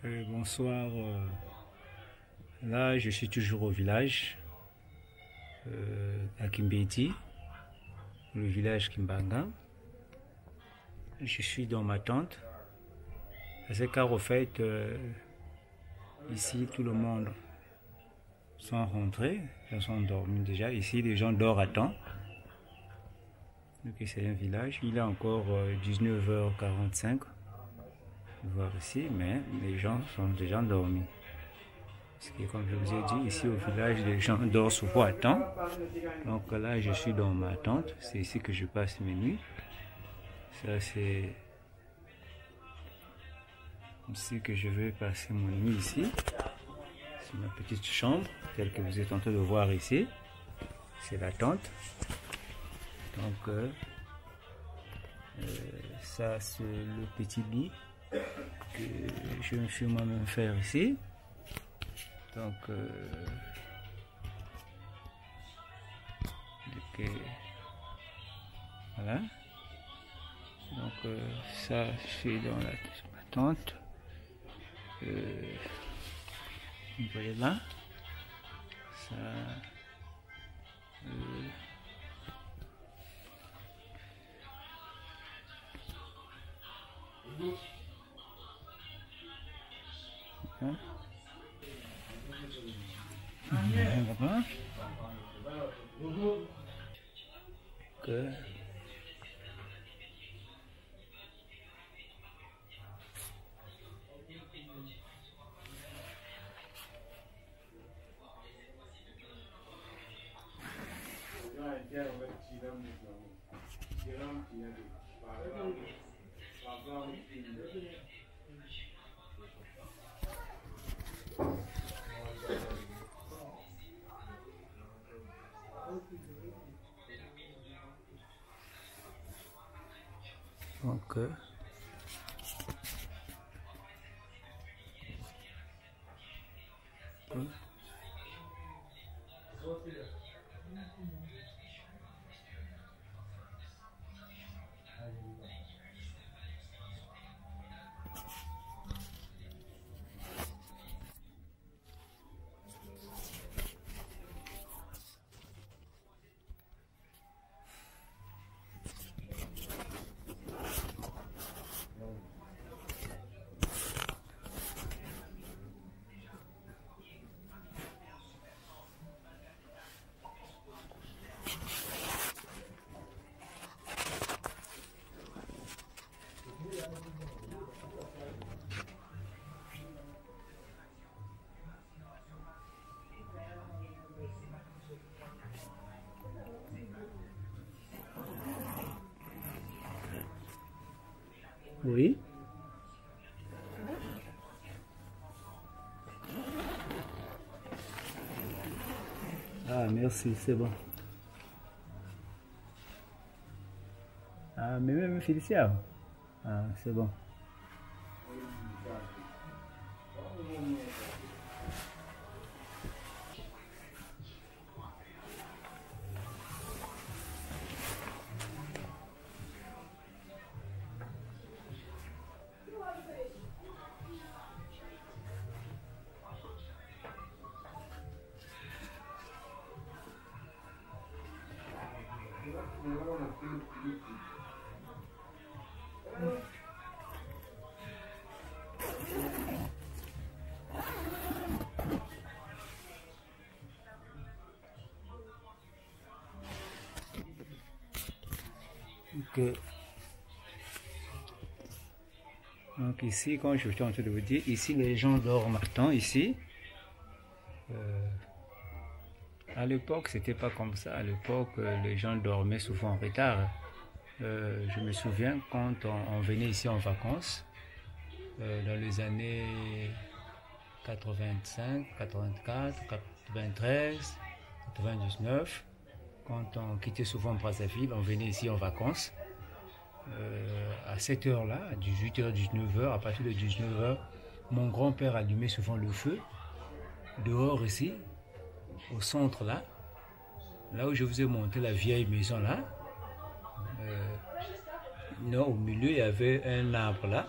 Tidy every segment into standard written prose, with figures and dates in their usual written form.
Bonsoir. Là, je suis toujours au village, à Kimbeti, le village Kimbanga. Je suis dans ma tente. C'est car au fait, ici, tout le monde sont rentrés, ils sont dormis déjà. Ici, les gens dorment à temps. Donc, c'est un village. Il est encore 19h45. Voir ici, mais les gens sont déjà dormis. Parce que comme je vous ai dit, ici au village, les gens dorment souvent à temps. Donc là, je suis dans ma tente. C'est ici que je passe mes nuits. Ça, c'est ici que je vais passer mon nuit ici. C'est ma petite chambre, telle que vous êtes en train de voir ici. C'est la tente. Donc, ça, c'est le petit lit que je me suis moi-même faire ici. Donc, voilà. Donc, ça, c'est dans ma tente. Vous voyez là. Ça. Hein? Là-bas. Que donc, oui. Ah, merci, c'est bon. Ah, mais même Félicia. Ah, c'est bon. Okay. Donc ici, comme je suis en train de vous dire, ici les gens dorment à temps ici. À l'époque, c'était pas comme ça. À l'époque, les gens dormaient souvent en retard. Je me souviens quand on venait ici en vacances, dans les années 85, 84, 93, 99, quand on quittait souvent Brazzaville, on venait ici en vacances. À cette heure-là, à 18h, 19h, à partir de 19h, mon grand-père allumait souvent le feu, dehors ici, au centre là où je vous ai montré la vieille maison là. Non, au milieu il y avait un arbre là,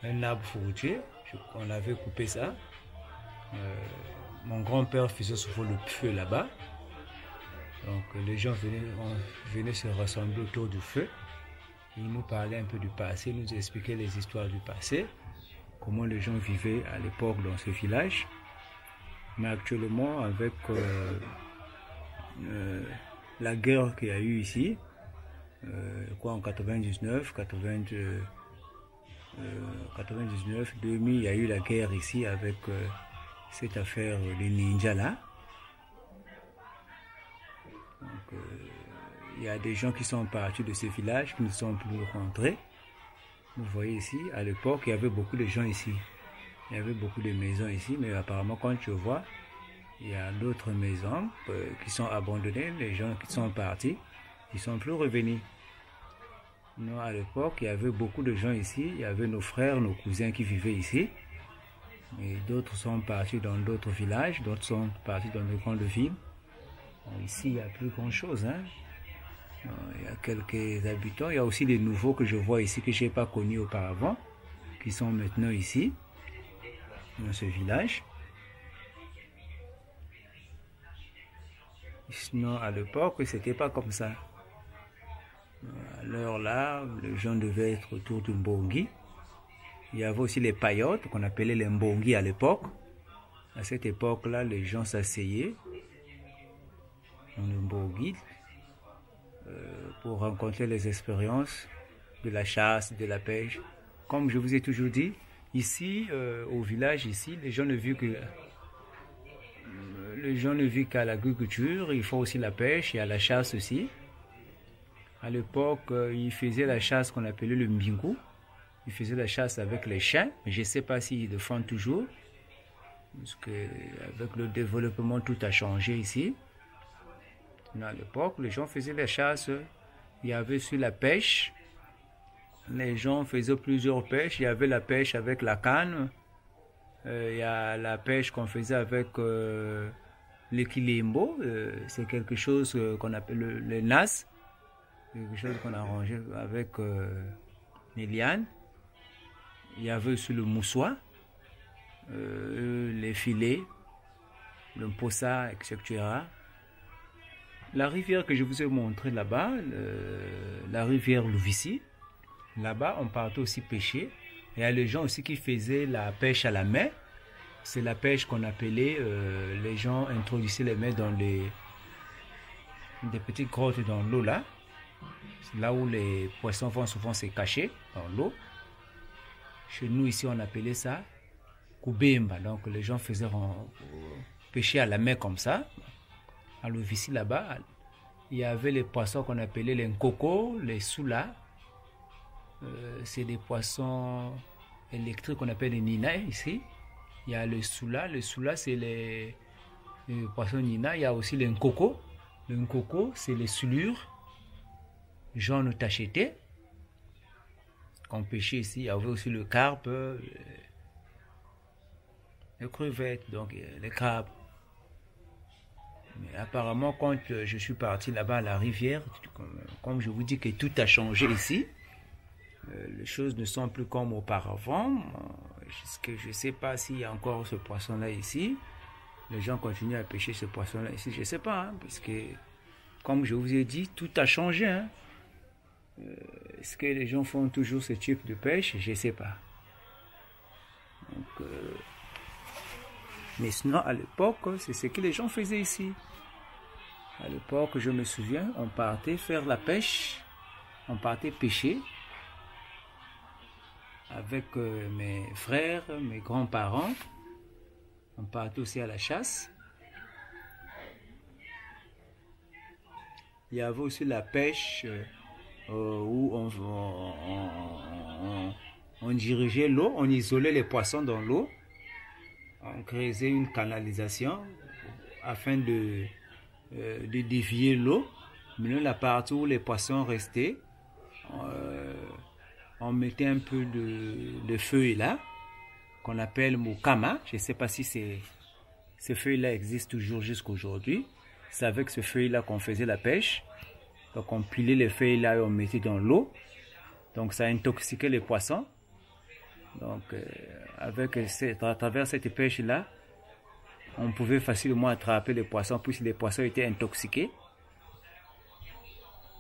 un arbre fruitier. on avait coupé ça. Mon grand-père faisait souvent le feu là-bas. Donc les gens venaient se rassembler autour du feu. Il nous parlait un peu du passé, nous expliquait les histoires du passé, comment les gens vivaient à l'époque dans ce village. Mais actuellement, avec la guerre qu'il y a eu ici, en 99, 2000, il y a eu la guerre ici avec cette affaire des ninjas là. Donc, il y a des gens qui sont partis de ce village, qui ne sont plus rentrés. Vous voyez ici, à l'époque, il y avait beaucoup de gens ici. Il y avait beaucoup de maisons ici, mais apparemment, quand je vois, il y a d'autres maisons qui sont abandonnées. Les gens qui sont partis, ils ne sont plus revenus. Non, à l'époque, il y avait beaucoup de gens ici. Il y avait nos frères, nos cousins qui vivaient ici. Et d'autres sont partis dans d'autres villages, d'autres sont partis dans de grandes villes. Bon, ici, il n'y a plus grand-chose, hein. Il y a quelques habitants. Il y a aussi des nouveaux que je vois ici que je n'ai pas connus auparavant, qui sont maintenant ici, dans ce village. Sinon, à l'époque, c'était pas comme ça. À l'heure là, les gens devaient être autour du mbongi. Il y avait aussi les paillotes qu'on appelait les mbongi à l'époque. À cette époque-là, les gens s'asseyaient dans le mbongi pour rencontrer les expériences de la chasse, de la pêche. Comme je vous ai toujours dit, ici, au village, ici, les gens ne vivent qu'à l'agriculture. Il faut aussi la pêche, il y a la chasse aussi. À l'époque, ils faisaient la chasse qu'on appelait le mbingu. Ils faisaient la chasse avec les chiens. Je ne sais pas s'ils le font toujours. Parce qu'avec le développement, tout a changé ici. Mais à l'époque, les gens faisaient la chasse. Il y avait sur la pêche. Les gens faisaient plusieurs pêches. Il y avait la pêche avec la canne. Il y a la pêche qu'on faisait avec l'équilimbo. C'est quelque chose qu'on appelle le nas. Quelque chose qu'on a rangé avec les lianes. Il y avait aussi le moussoir, les filets, le possa, etc. La rivière que je vous ai montrée là-bas, la rivière Louvici, là-bas on partait aussi pêcher. Il y a les gens aussi qui faisaient la pêche à la main. C'est la pêche qu'on appelait, les gens introduisaient les mains dans des petites grottes dans l'eau là. C'est là où les poissons vont souvent se cacher dans l'eau. Chez nous ici on appelait ça Koubemba. Donc les gens faisaient pêcher à la main comme ça. À l'Ovici là-bas, il y avait les poissons qu'on appelait les nkoko, les soula. C'est des poissons électriques qu'on appelle les nina ici. Il y a le soula. Le soula c'est les poissons nina. Il y a aussi les nkoko. Le nkoko c'est les soulures jaune tacheté qu'on pêchait ici. Il y avait aussi le carpe, les crevettes, donc les crabes. Mais apparemment, quand je suis parti là-bas à la rivière, comme je vous dis que tout a changé ici, les choses ne sont plus comme auparavant. Je ne sais pas s'il y a encore ce poisson-là ici. Les gens continuent à pêcher ce poisson-là ici, je ne sais pas, hein, parce que, comme je vous ai dit, tout a changé, hein. Est-ce que les gens font toujours ce type de pêche? Je ne sais pas. Donc, mais sinon, à l'époque, c'est ce que les gens faisaient ici. À l'époque, je me souviens, on partait faire la pêche, on partait pêcher avec mes frères, mes grands-parents. On partait aussi à la chasse. Il y avait aussi la pêche où on dirigeait l'eau, on isolait les poissons dans l'eau, on créait une canalisation afin de dévier l'eau. Maintenant, la partie où les poissons restaient, on mettait un peu de feuilles là, qu'on appelle mukama. Je ne sais pas si ces feuilles-là existent toujours jusqu'à aujourd'hui. C'est avec ce feuille-là qu'on faisait la pêche. Donc on pilait les feuilles là et on mettait dans l'eau. Donc ça intoxiquait les poissons. Donc, à travers cette pêche-là, on pouvait facilement attraper les poissons, puisque les poissons étaient intoxiqués.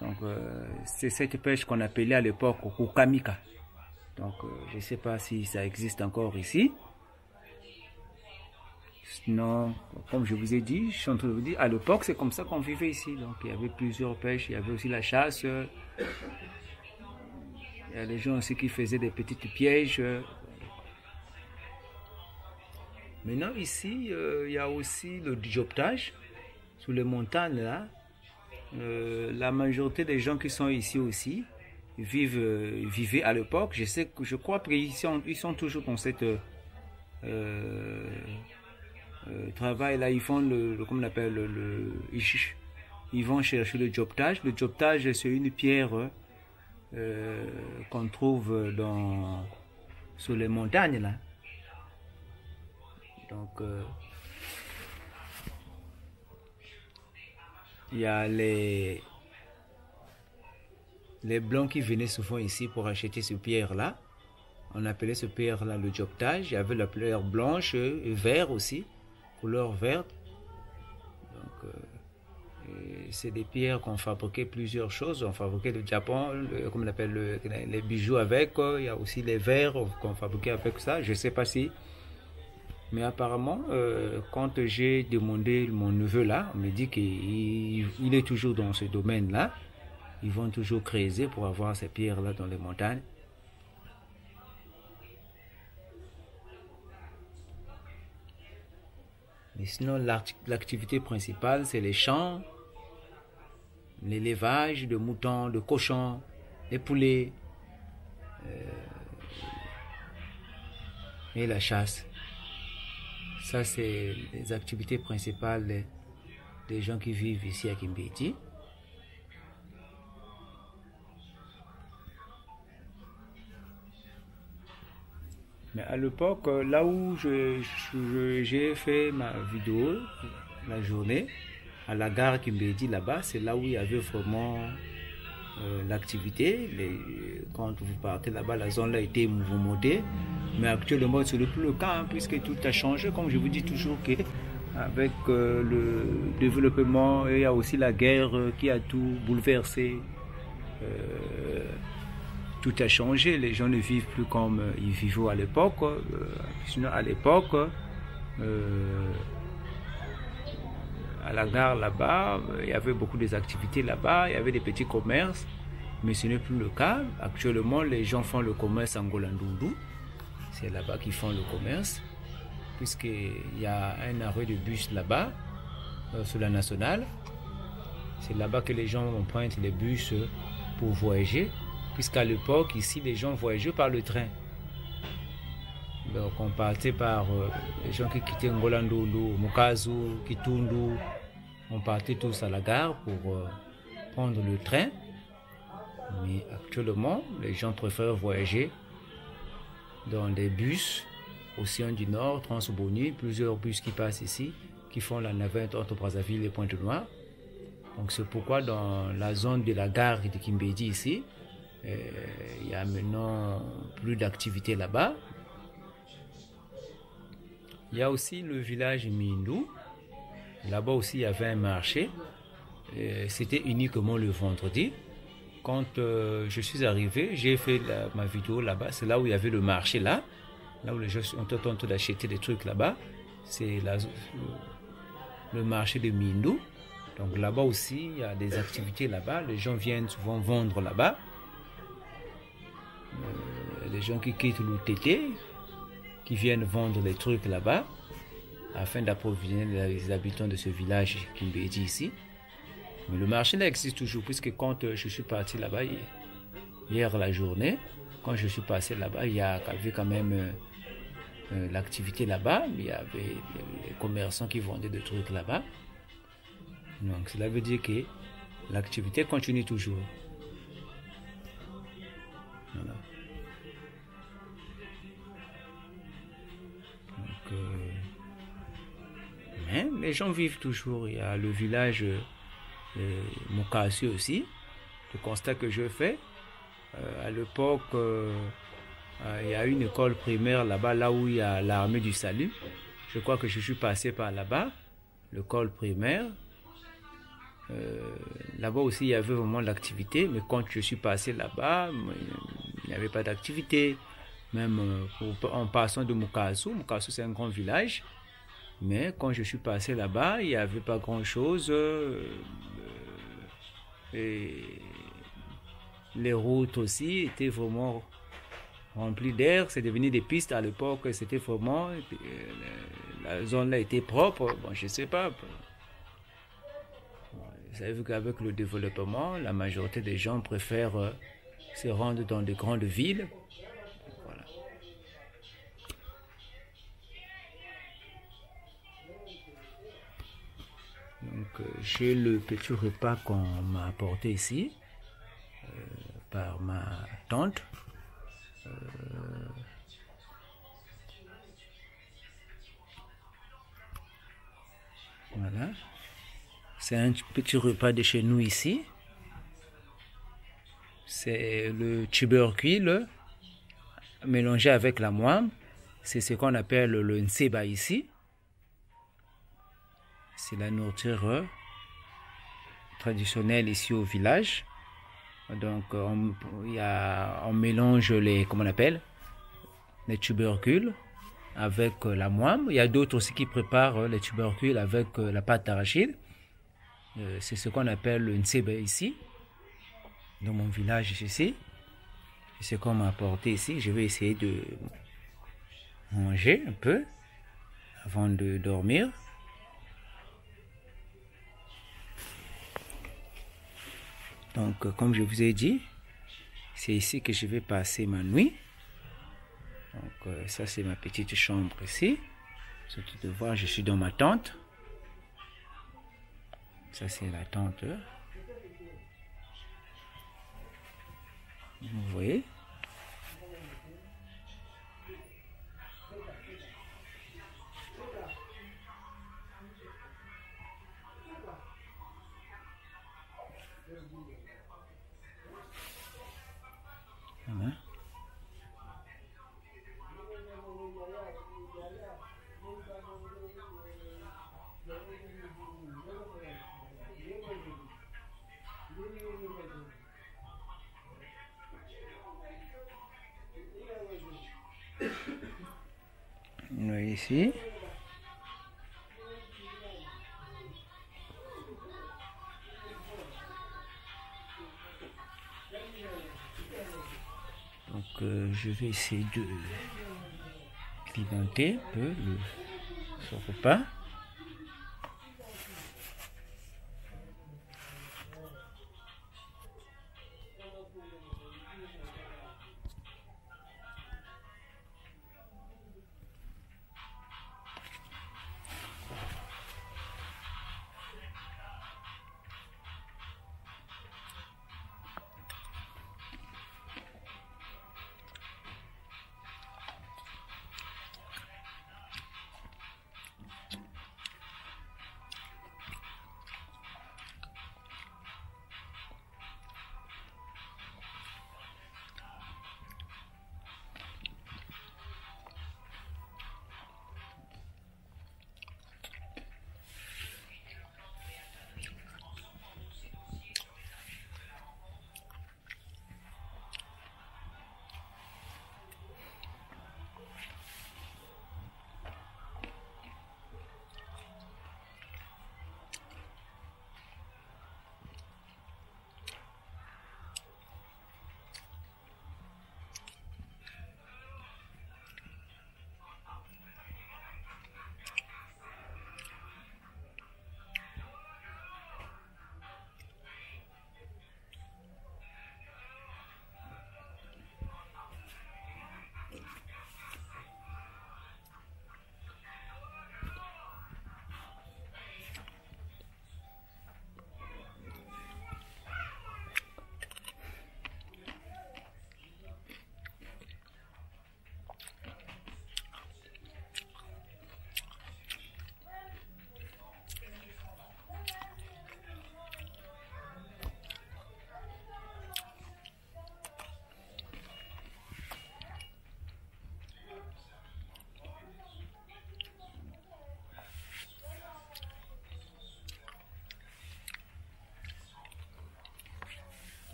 Donc, c'est cette pêche qu'on appelait à l'époque Kukamika. Donc, je ne sais pas si ça existe encore ici. Sinon, comme je vous ai dit, je suis en train de vous dire, à l'époque, c'est comme ça qu'on vivait ici. Donc, il y avait plusieurs pêches, il y avait aussi la chasse. Il y a des gens aussi qui faisaient des petites pièges. Maintenant, ici, il y a aussi le dioptage sur les montagnes là. La majorité des gens qui sont ici aussi vivaient à l'époque. Je crois qu'ils sont toujours dans cette travail là. Ils font comme on appelle ils vont chercher le dioptage. Le dioptage, c'est une pierre qu'on trouve sur les montagnes là. Donc, il y a les blancs qui venaient souvent ici pour acheter ce pierre-là. On appelait ce pierre-là le dioptage. Il y avait la pierre blanche et vert aussi, couleur verte. Donc, c'est des pierres qu'on fabriquait plusieurs choses. On fabriquait le Japon, comme on appelle les bijoux avec. Il y a aussi les verres qu'on fabriquait avec ça. Je ne sais pas si... Mais apparemment, quand j'ai demandé mon neveu là, on me dit qu'il est toujours dans ce domaine-là. Ils vont toujours creuser pour avoir ces pierres-là dans les montagnes. Mais sinon, l'activité principale, c'est les champs, l'élevage de moutons, de cochons, des poulets et la chasse. Ça, c'est les activités principales des gens qui vivent ici à Kimbeti. Mais à l'époque, là où j'ai fait ma vidéo, la journée, à la gare Kimbeti là-bas, c'est là où il y avait vraiment l'activité. Quand vous partez là-bas, la zone là était mouvementée. Mais actuellement, ce n'est plus le cas, hein, puisque tout a changé. Comme je vous dis toujours, avec le développement, il y a aussi la guerre qui a tout bouleversé. Tout a changé. Les gens ne vivent plus comme ils vivaient à l'époque. Sinon, à l'époque, à la gare là-bas, il y avait beaucoup d'activités là-bas. Il y avait des petits commerces. Mais ce n'est plus le cas. Actuellement, les gens font le commerce en Golandundu. C'est là-bas qu'ils font le commerce, puisqu'il y a un arrêt de bus là-bas, sur la nationale. C'est là-bas que les gens empruntent les bus pour voyager, puisqu'à l'époque, ici, les gens voyageaient par le train. Donc, on partait par les gens qui quittaient Ngolandundu, Mukazu, Kitundu. On partait tous à la gare pour prendre le train. Mais actuellement, les gens préfèrent voyager dans des bus, Océan du Nord, Transboni, plusieurs bus qui passent ici, qui font la navette entre Brazzaville et Pointe-Noire. Donc c'est pourquoi dans la zone de la gare de Kimbedi ici, il y a maintenant plus d'activité là-bas. Il y a aussi le village Mindou. Là-bas aussi il y avait un marché. C'était uniquement le vendredi. Quand je suis arrivé, j'ai fait ma vidéo là-bas. C'est là où il y avait le marché là où les gens ont tenté d'acheter des trucs là-bas. C'est le marché de Mindou. Donc là-bas aussi, il y a des activités là-bas. Les gens viennent souvent vendre là-bas. Les gens qui quittent l'UTT, qui viennent vendre les trucs là-bas, afin d'approvisionner les habitants de ce village Kimbedi ici. Mais le marché là existe toujours, puisque quand je suis parti là-bas hier la journée, quand je suis passé là-bas, il y avait quand même l'activité là-bas. Il y avait les commerçants qui vendaient des trucs là-bas. Donc cela veut dire que l'activité continue toujours. Voilà. Donc, mais les gens vivent toujours. Il y a le village Mukasi aussi. Le constat que je fais, à l'époque, Il y a une école primaire là-bas, là où il y a l'armée du salut. Je crois que je suis passé par là-bas, l'école primaire. Là-bas aussi, il y avait vraiment l'activité, mais quand je suis passé là-bas, il n'y avait pas d'activité. Même en passant de Mukasu, Mukasu c'est un grand village, mais quand je suis passé là-bas, il n'y avait pas grand-chose. Et les routes aussi étaient vraiment remplies d'air, c'est devenu des pistes à l'époque, c'était vraiment, la zone là était propre, bon je sais pas. Vous savez vu qu'avec le développement, la majorité des gens préfèrent se rendre dans de grandes villes. Voilà. Donc j'ai le petit repas qu'on m'a apporté ici par ma tante. Voilà. C'est un petit repas de chez nous ici. C'est le tubercule mélangé avec la moine. C'est ce qu'on appelle le nseba ici. C'est la nourriture traditionnelle ici au village. Donc on mélange les, comment on appelle, les tubercules avec la moine. Il y a d'autres aussi qui préparent les tubercules avec la pâte d'arachide. C'est ce qu'on appelle le nseba ici, dans mon village ici. C'est ce qu'on m'a apporté ici. Je vais essayer de manger un peu avant de dormir. Donc, comme je vous ai dit, c'est ici que je vais passer ma nuit. Donc, ça c'est ma petite chambre ici. Surtout de voir, je suis dans ma tente. Ça c'est la tente. Vous voyez? Voilà. Vous voyez ici. Donc je vais essayer de pimenter un peu ce repas.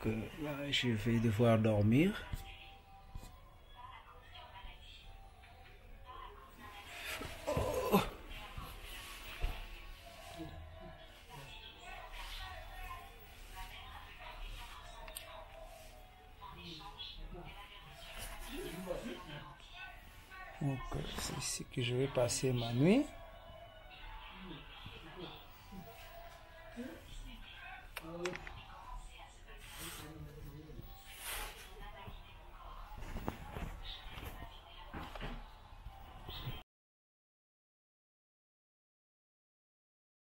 là, je vais devoir dormir. Donc c'est ici que je vais passer ma nuit.